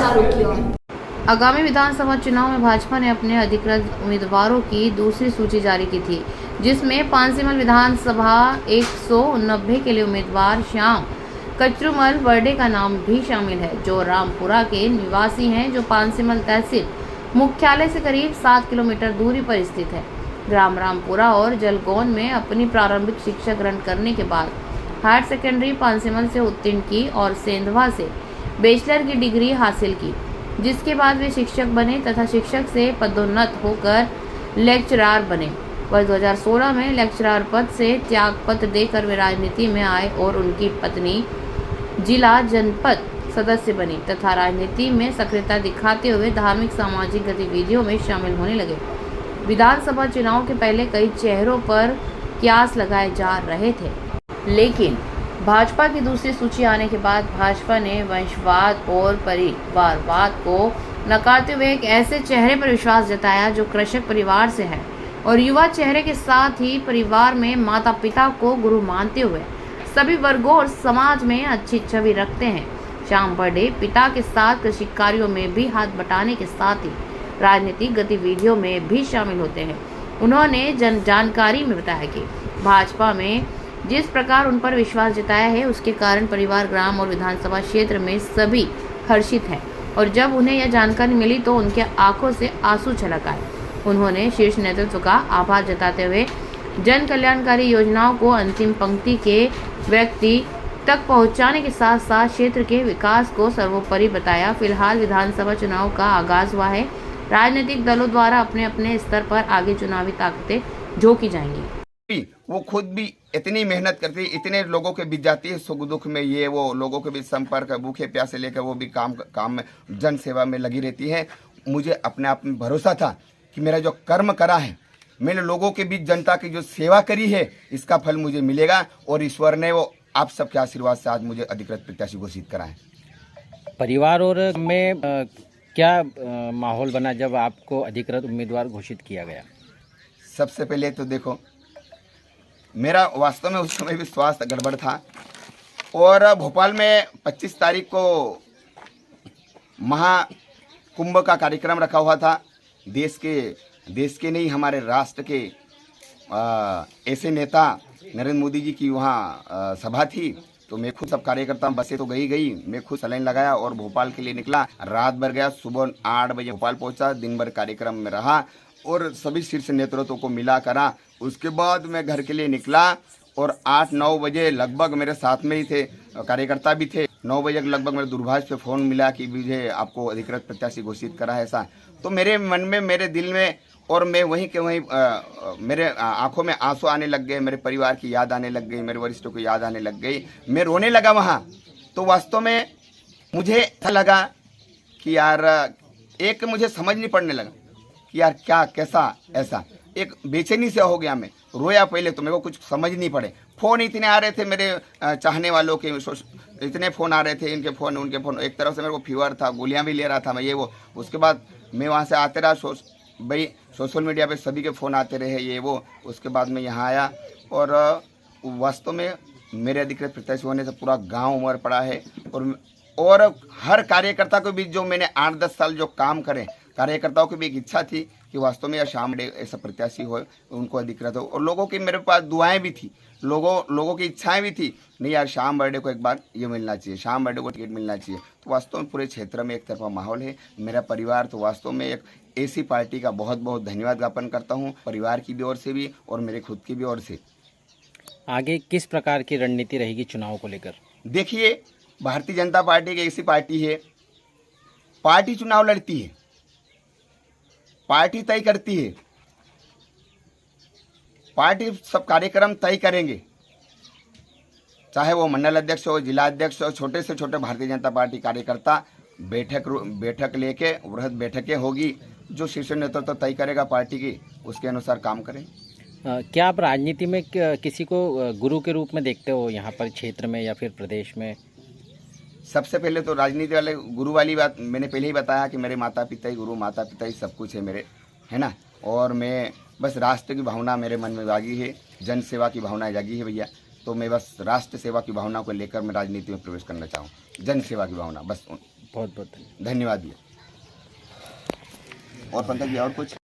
समाचारों की ओर। आगामी विधानसभा चुनाव में भाजपा ने अपने अधिकृत उम्मीदवारों की दूसरी सूची जारी की थी, जिसमें पांसीमल विधानसभा 190 के लिए उम्मीदवार श्याम कचरूमल वर्डे का नाम भी शामिल है, जो रामपुरा के निवासी हैं, जो पांसीमल तहसील मुख्यालय से करीब 7 किलोमीटर दूरी पर स्थित है। ग्राम रामपुरा और जलगौन में अपनी प्रारंभिक शिक्षा ग्रहण करने के बाद हायर सेकेंडरी पांसीमल से उत्तीर्ण की और सेंधवा से बैचलर की डिग्री हासिल की, जिसके बाद वे शिक्षक बने तथा शिक्षक से पदोन्नत होकर लेक्चरार बने। वर्ष 2016 में लेक्चरार पद से त्यागपत्र देकर वे राजनीति में आए और उनकी पत्नी जिला जनपद सदस्य बनी तथा राजनीति में सक्रियता दिखाते हुए धार्मिक सामाजिक गतिविधियों में शामिल होने लगे। विधानसभा चुनाव के पहले कई चेहरों पर क्यास लगाए जा रहे थे, लेकिन भाजपा की दूसरी सूची आने के बाद भाजपा ने वंशवाद और परिवारवाद को नकारते हुए एक ऐसे चेहरे पर विश्वास जताया जो कृषक परिवार से है और युवा चेहरे के साथ ही परिवार में माता पिता को गुरु मानते हुए सभी वर्गों और समाज में अच्छी छवि रखते हैं। श्याम वर्डे पिता के साथ कृषि कार्यों में भी हाथ बटाने के साथ ही राजनीतिक गतिविधियों में भी शामिल होते हैं। उन्होंने जानकारी में बताया कि भाजपा में जिस प्रकार उन पर विश्वास जताया है, उसके कारण परिवार, ग्राम और विधानसभा क्षेत्र में सभी हर्षित हैं और जब उन्हें यह जानकारी मिली तो उनके आंखों से आंसू छलक आए। उन्होंने शीर्ष नेतृत्व का आभार जताते हुए जन कल्याणकारी योजनाओं को अंतिम पंक्ति के व्यक्ति तक पहुंचाने के साथ साथ क्षेत्र के विकास को सर्वोपरि बताया। फिलहाल विधानसभा चुनाव का आगाज हुआ है। राजनीतिक दलों द्वारा अपने अपने स्तर पर आगे चुनावी ताकतें झोंकी जाएंगी। वो खुद भी इतनी मेहनत करती है, इतने लोगों के बीच जाती है, सुख दुख में ये वो लोगों के बीच संपर्क, भूखे प्यासे लेकर वो भी काम में जन सेवा में लगी रहती है। मुझे अपने आप में भरोसा था कि मेरा जो कर्म करा है, मैंने लोगों के बीच जनता की जो सेवा करी है, इसका फल मुझे मिलेगा और ईश्वर ने वो आप सबके आशीर्वाद से आज मुझे अधिकृत प्रत्याशी घोषित करा है। परिवार और में क्या माहौल बना जब आपको अधिकृत उम्मीदवार घोषित किया गया? सबसे पहले तो देखो, मेरा वास्तव में उस समय भी स्वास्थ्य गड़बड़ था और भोपाल में 25 तारीख को महाकुंभ का कार्यक्रम रखा हुआ था। देश के नहीं, हमारे राष्ट्र के ऐसे नेता नरेंद्र मोदी जी की वहाँ सभा थी। तो मैं खुद सब कार्यकर्ता, बसें तो गई, मैं खुद सलाइन लगाया और भोपाल के लिए निकला। रात भर गया, सुबह 8 बजे भोपाल पहुँचा, दिन भर कार्यक्रम में रहा और सभी शीर्ष नेतृत्व को मिला करा। उसके बाद मैं घर के लिए निकला और 8-9 बजे लगभग मेरे साथ में ही थे, कार्यकर्ता भी थे। 9 बजे लगभग मेरे दूरभाष पे फ़ोन मिला कि मुझे आपको अधिकृत प्रत्याशी घोषित करा है ऐसा। तो मेरे मन में, मेरे दिल में और मैं वहीं के वहीं मेरे आंखों में आंसू आने लग गए, मेरे परिवार की याद आने लग गई, मेरे वरिष्ठों की याद आने लग गई, मैं रोने लगा वहाँ। तो वास्तव में मुझे ऐसा लगा कि यार, एक मुझे समझ नहीं पड़ने लगा कि यार क्या, कैसा, ऐसा एक बेचैनी से हो गया। मैं रोया पहले तो, मेरे को कुछ समझ नहीं पड़े। फ़ोन इतने आ रहे थे मेरे चाहने वालों के, इतने फ़ोन आ रहे थे, इनके फ़ोन उनके फ़ोन। एक तरफ से मेरे को फीवर था, गोलियां भी ले रहा था मैं, ये वो। उसके बाद मैं वहाँ से आते रहा, भाई सोशल मीडिया पे सभी के फ़ोन आते रहे, ये वो। उसके बाद मैं यहाँ आया और वास्तव में मेरे अधिकृत प्रत्याशी होने से पूरा गाँव उमड़ पड़ा है और हर कार्यकर्ता के बीच जो मैंने 8-10 साल जो काम करे, कार्यकर्ताओं की भी एक इच्छा थी कि वास्तव में यह श्याम वर्डे ऐसा प्रत्याशी हो, उनको अधिकृत हो। और लोगों की मेरे पास दुआएं भी थी, लोगों की इच्छाएं भी थी, नहीं यार श्याम वर्डे को एक बार ये मिलना चाहिए, श्याम वर्डे को टिकट मिलना चाहिए। तो वास्तव में पूरे क्षेत्र में एक तरफा माहौल है। मेरा परिवार तो वास्तव में एक ऐसी पार्टी का बहुत बहुत धन्यवाद ज्ञापन करता हूँ, परिवार की भी ओर से भी और मेरे खुद की भी ओर से। आगे किस प्रकार की रणनीति रहेगी चुनाव को लेकर? देखिए, भारतीय जनता पार्टी की ऐसी पार्टी है, पार्टी चुनाव लड़ती है, पार्टी तय करती है, पार्टी सब कार्यक्रम तय करेंगे, चाहे वो मंडल अध्यक्ष हो, जिला अध्यक्ष हो, छोटे से छोटे भारतीय जनता पार्टी कार्यकर्ता बैठक लेके वृहद बैठकें होगी, जो शीर्ष नेतृत्व तय करेगा पार्टी की, उसके अनुसार काम करें। क्या आप राजनीति में किसी को गुरु के रूप में देखते हो यहाँ पर क्षेत्र में या फिर प्रदेश में? सबसे पहले तो राजनीति वाले गुरु वाली बात मैंने पहले ही बताया कि मेरे माता पिता ही गुरु, माता पिता ही सब कुछ है मेरे, है ना। और मैं बस राष्ट्र की भावना मेरे मन में जागी है, जन सेवा की भावना जागी है भैया। तो मैं बस राष्ट्र सेवा की भावना को लेकर मैं राजनीति में प्रवेश करना चाहूँ, जन सेवा की भावना, बस बहुत बहुत धन्यवाद। धन्यवाद भैया। और पंकज जी और कुछ?